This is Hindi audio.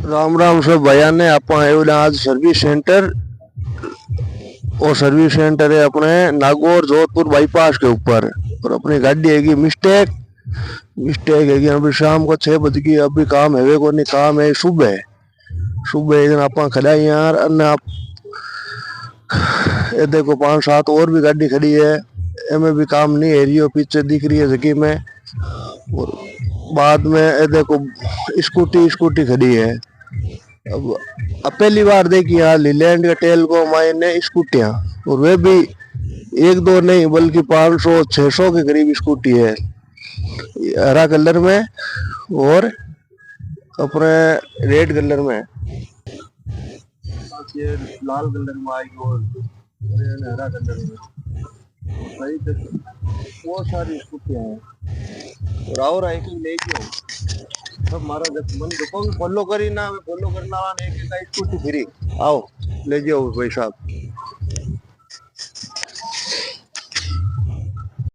राम राम सब भैया ने आप आज सर्विस सेंटर। और सर्विस सेंटर है अपने नागौर जोधपुर बाईपास के ऊपर। और अपनी गाड़ी हैगी मिस्टेक मिस्टेक हैगी। अभी शाम को 6 बज गई, अभी काम है को नहीं, काम है सुबह। सुबह एक दिन आप खड़ा है यार, अन्य आप ये देखो 5-7 और भी गाड़ी खड़ी है। एमे भी काम नहीं है रही, पीछे दिख रही है जगह में। और बाद में ये देखो स्कूटी स्कूटी खड़ी है। अब पहली बार देखी यहाँ लीलैंड का टेल को मायने स्कूटियाँ, और वे भी एक दो नहीं बल्कि 500-600 के करीब स्कूटी है। हरा कलर में और अपने रेड कलर में, ये लाल कलर में आई और हरा कलर में। भाई बहुत सारी स्कूटियाँ हैं और आओ एक ले सब मारा मन दुकान फॉलो करी ना, फॉलो करना एक स्कूटी फ्री। आओ ले जाओ भाई साहब।